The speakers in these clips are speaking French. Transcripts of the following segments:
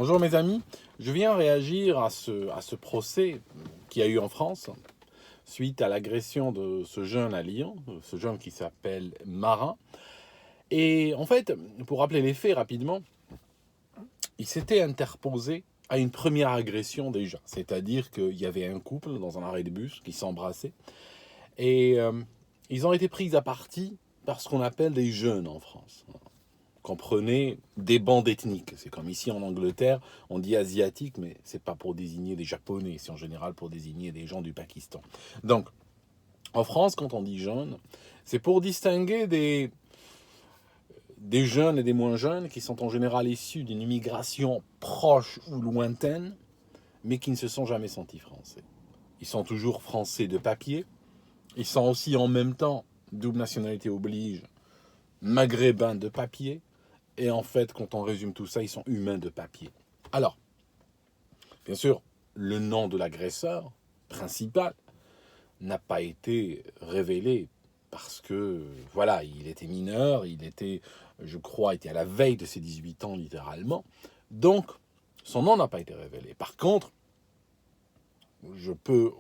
Bonjour mes amis, je viens réagir à ce procès qu'il y a eu en France suite à l'agression de ce jeune à Lyon, ce jeune qui s'appelle Marin. Et en fait, pour rappeler les faits rapidement, il s'était interposé à une première agression déjà, c'est-à-dire qu'il y avait un couple dans un arrêt de bus qui s'embrassait et ils ont été pris à partie par ce qu'on appelle des jeunes en France. Comprenez des bandes ethniques. C'est comme ici en Angleterre, on dit asiatique, mais c'est pas pour désigner des Japonais, c'est en général pour désigner des gens du Pakistan. Donc, en France, quand on dit jeunes, c'est pour distinguer des jeunes et des moins jeunes qui sont en général issus d'une immigration proche ou lointaine, mais qui ne se sont jamais sentis français. Ils sont toujours français de papier, ils sont aussi en même temps, double nationalité oblige, maghrébins de papier, et en fait, quand on résume tout ça, ils sont humains de papier. Alors, bien sûr, le nom de l'agresseur principal n'a pas été révélé parce que, voilà, il était mineur, il était, je crois, était à la veille de ses 18 ans, littéralement. Donc, son nom n'a pas été révélé. Par contre, je peux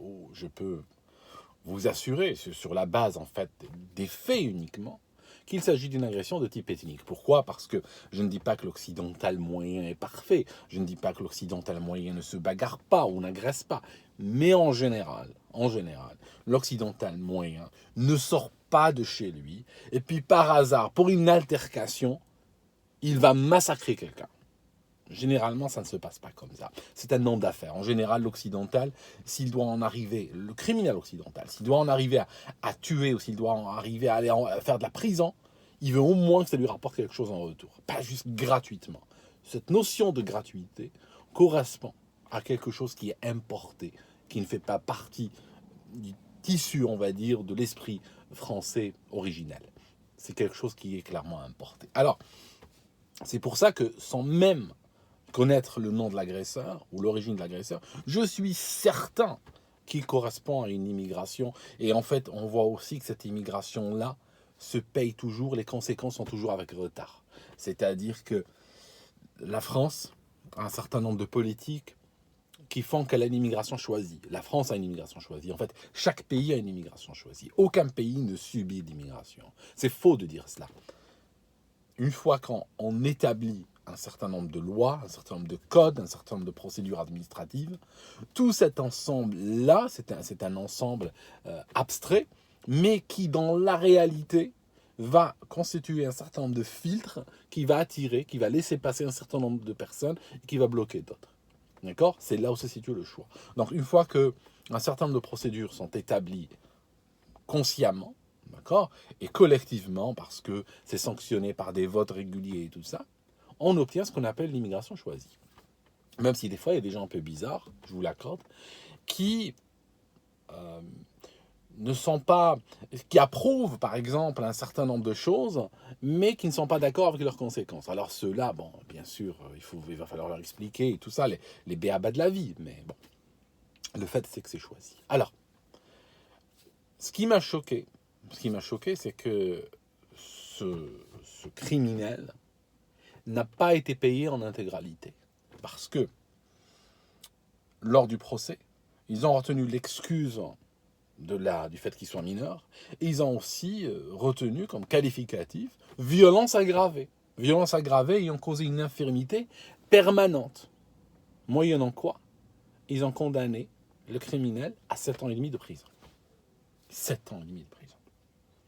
vous assurer, sur la base, en fait, des faits uniquement, qu'il s'agit d'une agression de type ethnique. Pourquoi? Parce que je ne dis pas que l'occidental moyen est parfait, je ne dis pas que l'occidental moyen ne se bagarre pas ou n'agresse pas, mais en général, l'occidental moyen ne sort pas de chez lui, et puis par hasard, pour une altercation, il va massacrer quelqu'un. Généralement, ça ne se passe pas comme ça. C'est un homme d'affaires. En général, l'occidental, s'il doit en arriver, le criminel occidental, s'il doit en arriver à tuer ou s'il doit en arriver à à faire de la prison, il veut au moins que ça lui rapporte quelque chose en retour. Pas juste gratuitement. Cette notion de gratuité correspond à quelque chose qui est importé, qui ne fait pas partie du tissu, on va dire, de l'esprit français originel. C'est quelque chose qui est clairement importé. Alors, c'est pour ça que sans même connaître le nom de l'agresseur ou l'origine de l'agresseur, je suis certain qu'il correspond à une immigration. Et en fait, on voit aussi que cette immigration-là se paye toujours, les conséquences sont toujours avec retard. C'est-à-dire que la France a un certain nombre de politiques qui font qu'elle a une immigration choisie. La France a une immigration choisie. En fait, chaque pays a une immigration choisie. Aucun pays ne subit d'immigration. C'est faux de dire cela. Une fois qu'on établit un certain nombre de lois, un certain nombre de codes, un certain nombre de procédures administratives, tout cet ensemble-là, c'est un ensemble abstrait, mais qui, dans la réalité, va constituer un certain nombre de filtres qui va attirer, qui va laisser passer un certain nombre de personnes et qui va bloquer d'autres. D'accord? C'est là où se situe le choix. Donc, une fois qu'un certain nombre de procédures sont établies consciemment, d'accord, et collectivement, parce que c'est sanctionné par des votes réguliers et tout ça, on obtient ce qu'on appelle l'immigration choisie. Même si des fois, il y a des gens un peu bizarres, je vous l'accorde, qui ne sont pas, qui approuvent par exemple un certain nombre de choses, mais qui ne sont pas d'accord avec leurs conséquences. Alors ceux-là, bon, bien sûr, il va falloir leur expliquer et tout ça, les béabas de la vie, mais bon, le fait c'est que c'est choisi. Alors, ce qui m'a choqué, c'est que ce criminel n'a pas été payé en intégralité. Parce que, lors du procès, ils ont retenu l'excuse du fait qu'il soit mineur, et ils ont aussi retenu comme qualificatif violence aggravée. Violence aggravée ayant causé une infirmité permanente. Moyennant quoi, ils ont condamné le criminel à 7 ans et demi de prison. 7 ans et demi de prison.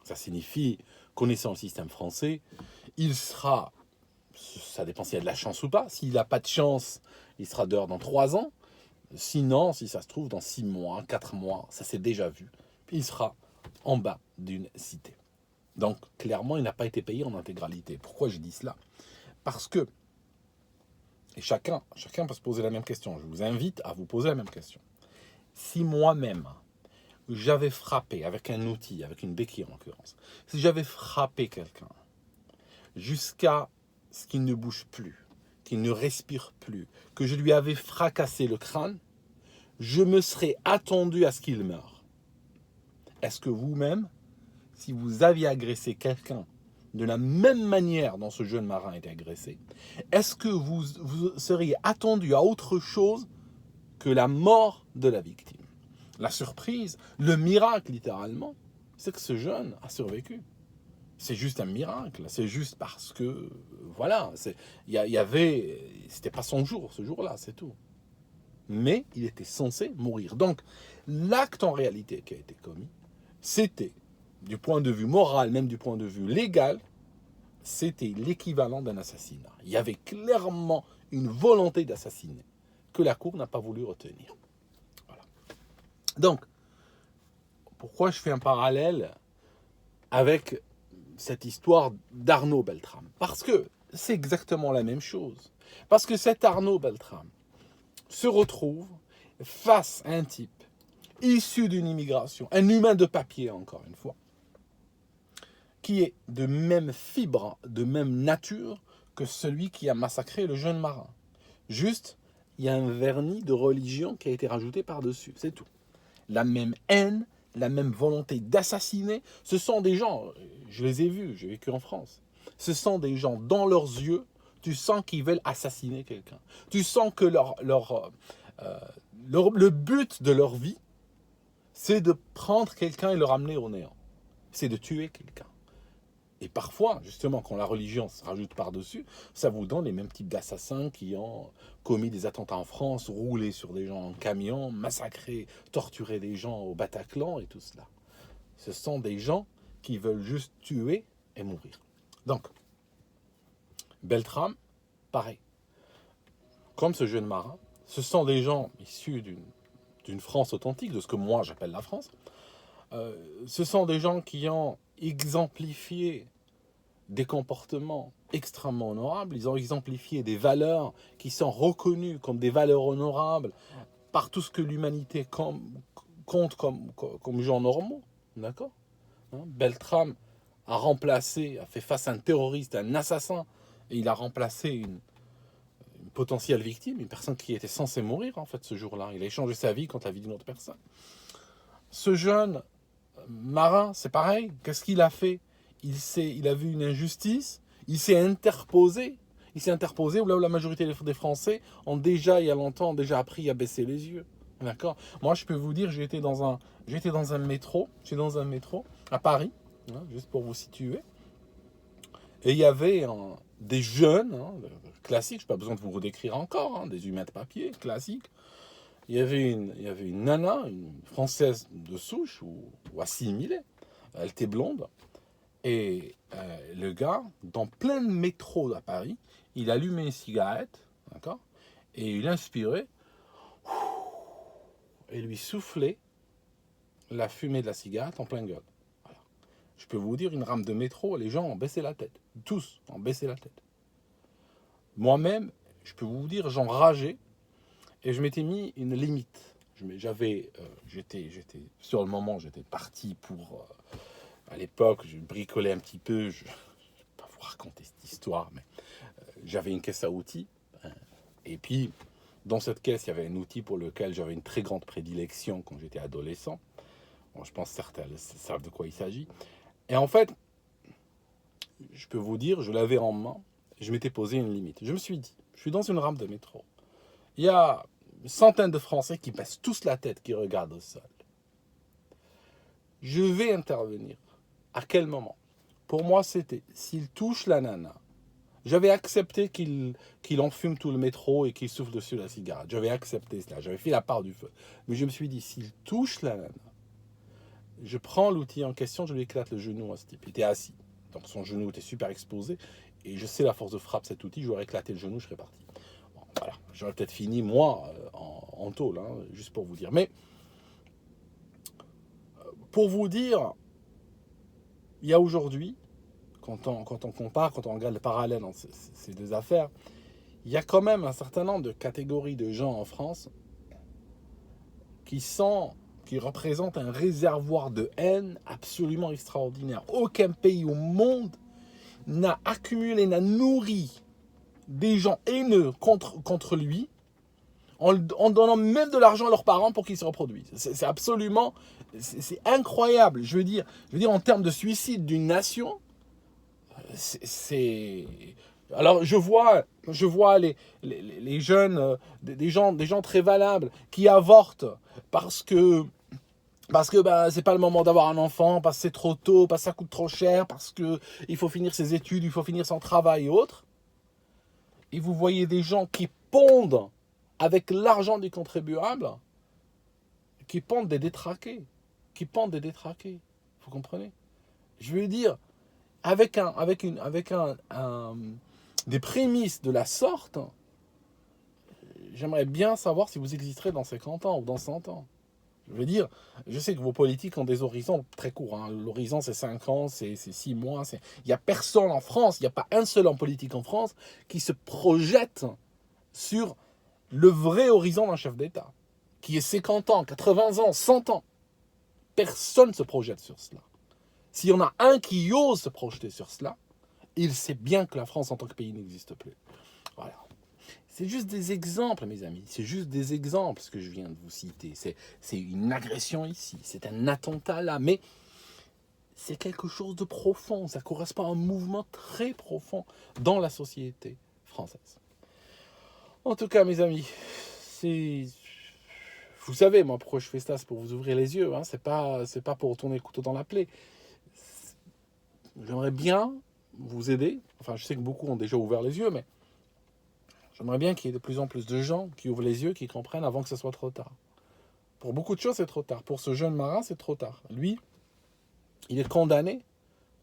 Ça signifie, connaissant le système français, il sera, ça dépend s'il y a de la chance ou pas, s'il n'a pas de chance, il sera dehors dans 3 ans, sinon, si ça se trouve, dans 6 mois, 4 mois, ça s'est déjà vu, il sera en bas d'une cité. Donc, clairement, il n'a pas été payé en intégralité. Pourquoi je dis cela? Parce que, et chacun peut se poser la même question, je vous invite à vous poser la même question. Si moi-même, j'avais frappé avec un outil, avec une béquille en l'occurrence, si j'avais frappé quelqu'un jusqu'à ce qu'il ne bouge plus, qu'il ne respire plus, que je lui avais fracassé le crâne, je me serais attendu à ce qu'il meure. Est-ce que vous-même, si vous aviez agressé quelqu'un de la même manière dont ce jeune marin a été agressé, est-ce que vous seriez attendu à autre chose que la mort de la victime? La surprise, le miracle littéralement, c'est que ce jeune a survécu. C'est juste un miracle, c'est juste parce que, voilà, c'était pas son jour, ce jour-là, c'est tout. Mais il était censé mourir. Donc, l'acte en réalité qui a été commis, c'était, du point de vue moral, même du point de vue légal, c'était l'équivalent d'un assassinat. Il y avait clairement une volonté d'assassiner que la Cour n'a pas voulu retenir. Voilà. Donc, pourquoi je fais un parallèle avec cette histoire d'Arnaud Beltrame? Parce que c'est exactement la même chose. Parce que cet Arnaud Beltrame se retrouve face à un type issu d'une immigration, un humain de papier encore une fois, qui est de même fibre, de même nature que celui qui a massacré le jeune marin. Juste, il y a un vernis de religion qui a été rajouté par-dessus, c'est tout. La même haine, la même volonté d'assassiner, ce sont des gens, je les ai vus, j'ai vécu en France, ce sont des gens, dans leurs yeux, tu sens qu'ils veulent assassiner quelqu'un. Tu sens que le but de leur vie, c'est de prendre quelqu'un et le ramener au néant. C'est de tuer quelqu'un. Et parfois, justement, quand la religion se rajoute par-dessus, ça vous donne les mêmes types d'assassins qui ont commis des attentats en France, roulé sur des gens en camion, massacré, torturé des gens au Bataclan et tout cela. Ce sont des gens qui veulent juste tuer et mourir. Donc, Beltrame, pareil. Comme ce jeune marin, ce sont des gens issus d'une France authentique, de ce que moi j'appelle la France. Ce sont des gens qui ont exemplifié des comportements extrêmement honorables, ils ont exemplifié des valeurs qui sont reconnues comme des valeurs honorables par tout ce que l'humanité compte comme gens normaux, d'accord ? Beltrame a fait face à un terroriste, un assassin, et il a remplacé une potentielle victime, une personne qui était censée mourir en fait ce jour-là. Il a échangé sa vie contre la vie d'une autre personne. Ce jeune marin, c'est pareil. Qu'est-ce qu'il a fait ? Il a vu une injustice, il s'est interposé. Il s'est interposé là où la majorité des Français ont déjà, il y a longtemps, déjà appris à baisser les yeux. D'accord ? Moi, je peux vous dire, j'étais dans un métro à Paris, juste pour vous situer. Et il y avait des jeunes, classiques, je n'ai pas besoin de vous redécrire encore, des humains de papier, classiques. Il y avait une nana, une française de souche, ou assimilée. Elle était blonde. Et le gars, dans plein de métros à Paris, il allumait une cigarette, d'accord, et il inspirait, et lui soufflait la fumée de la cigarette en plein gueule. Voilà. Je peux vous dire, une rame de métro, les gens ont baissé la tête. Tous ont baissé la tête. Moi-même, je peux vous dire, j'en rageais, et je m'étais mis une limite. J'étais sur le moment, j'étais parti pour... à l'époque, je bricolais un petit peu, je ne vais pas vous raconter cette histoire, mais j'avais une caisse à outils. Et puis, dans cette caisse, il y avait un outil pour lequel j'avais une très grande prédilection quand j'étais adolescent. Bon, je pense que certains savent de quoi il s'agit. Et en fait, je peux vous dire, je l'avais en main, je m'étais posé une limite. Je me suis dit, je suis dans une rame de métro. Il y a une centaine de Français qui baissent tous la tête, qui regardent au sol. Je vais intervenir. À quel moment ? Pour moi, c'était s'il touche la nana. J'avais accepté qu'il enfume tout le métro et qu'il souffle dessus la cigarette. J'avais accepté cela. J'avais fait la part du feu. Mais je me suis dit, s'il touche la nana, je prends l'outil en question, je lui éclate le genou à ce type. Il était assis. Donc son genou était super exposé. Et je sais la force de frappe cet outil. J'aurais éclaté le genou, je serais parti. Bon, voilà. J'aurais peut-être fini, moi, en tôle, juste pour vous dire. Mais, pour vous dire... Il y a aujourd'hui, quand on compare, quand on regarde le parallèle entre ces deux affaires, il y a quand même un certain nombre de catégories de gens en France qui représentent un réservoir de haine absolument extraordinaire. Aucun pays au monde n'a accumulé, n'a nourri des gens haineux contre lui en donnant même de l'argent à leurs parents pour qu'ils se reproduisent. C'est absolument... C'est incroyable. Je veux dire, en termes de suicide d'une nation, c'est... Alors je vois les jeunes, des gens très valables qui avortent parce que bah, c'est pas le moment d'avoir un enfant, parce que c'est trop tôt, parce que ça coûte trop cher, parce que il faut finir ses études, il faut finir son travail et autres. Et vous voyez des gens qui pondent avec l'argent du contribuable, qui pondent des détraqués, Vous comprenez? Je veux dire, avec des prémices de la sorte, j'aimerais bien savoir si vous existerez dans 50 ans ou dans 100 ans. Je veux dire, je sais que vos politiques ont des horizons très courts. Hein. L'horizon, c'est 5 ans, c'est 6 mois. Il n'y a personne en France, il n'y a pas un seul homme politique en France qui se projette sur le vrai horizon d'un chef d'État, qui est 50 ans, 80 ans, 100 ans. Personne ne se projette sur cela. S'il y en a un qui ose se projeter sur cela, il sait bien que la France en tant que pays n'existe plus. Voilà. C'est juste des exemples, mes amis. C'est juste des exemples, ce que je viens de vous citer. C'est une agression ici, c'est un attentat là, mais c'est quelque chose de profond. Ça correspond à un mouvement très profond dans la société française. En tout cas, mes amis, c'est... Vous savez, moi, pourquoi je fais ça, c'est pour vous ouvrir les yeux. Hein. C'est pas pour tourner le couteau dans la plaie. J'aimerais bien vous aider. Enfin, je sais que beaucoup ont déjà ouvert les yeux, mais j'aimerais bien qu'il y ait de plus en plus de gens qui ouvrent les yeux, qui comprennent avant que ce soit trop tard. Pour beaucoup de choses, c'est trop tard. Pour ce jeune marin, c'est trop tard. Lui, il est condamné,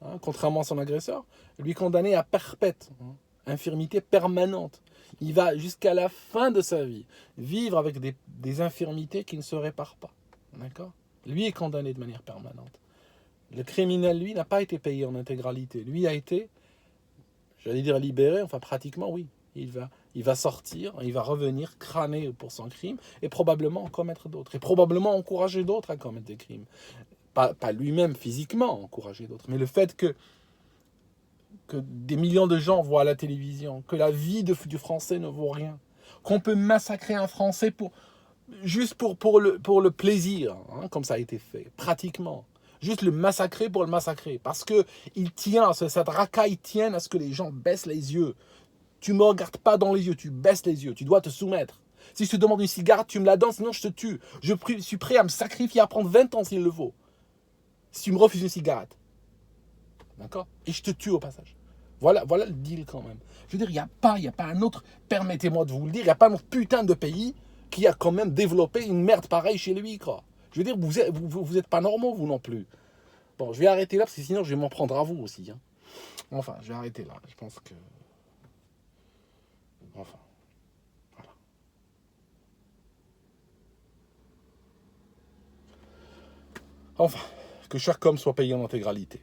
hein, contrairement à son agresseur, lui condamné à perpète, hein, infirmité permanente. Il va jusqu'à la fin de sa vie vivre avec des infirmités qui ne se réparent pas. D'accord ? Lui est condamné de manière permanente. Le criminel, lui, n'a pas été payé en intégralité. Lui a été, j'allais dire libéré, enfin pratiquement, oui. Il va sortir, il va revenir crâner pour son crime et probablement en commettre d'autres. Et probablement encourager d'autres à commettre des crimes. Pas lui-même physiquement encourager d'autres, mais le fait que des millions de gens voient à la télévision, que la vie du Français ne vaut rien, qu'on peut massacrer un Français juste pour le plaisir, hein, comme ça a été fait, pratiquement. Juste le massacrer pour le massacrer. Parce que cette racaille tient à ce que les gens baissent les yeux. Tu ne me regardes pas dans les yeux, tu baisses les yeux, tu dois te soumettre. Si je te demande une cigarette, tu me la donnes, sinon je te tue. Je suis prêt à me sacrifier, à prendre 20 ans s'il le faut. Si tu me refuses une cigarette. D'accord ? Et je te tue au passage. Voilà le deal quand même. Je veux dire, il n'y a pas un autre, permettez-moi de vous le dire, il n'y a pas un autre putain de pays qui a quand même développé une merde pareille chez lui, quoi. Je veux dire, vous êtes pas normaux, vous non plus. Bon, je vais arrêter là, parce que sinon je vais m'en prendre à vous aussi. Hein. Enfin, je vais arrêter là. Je pense que... Enfin, voilà. Enfin, que chaque homme soit payé en intégralité.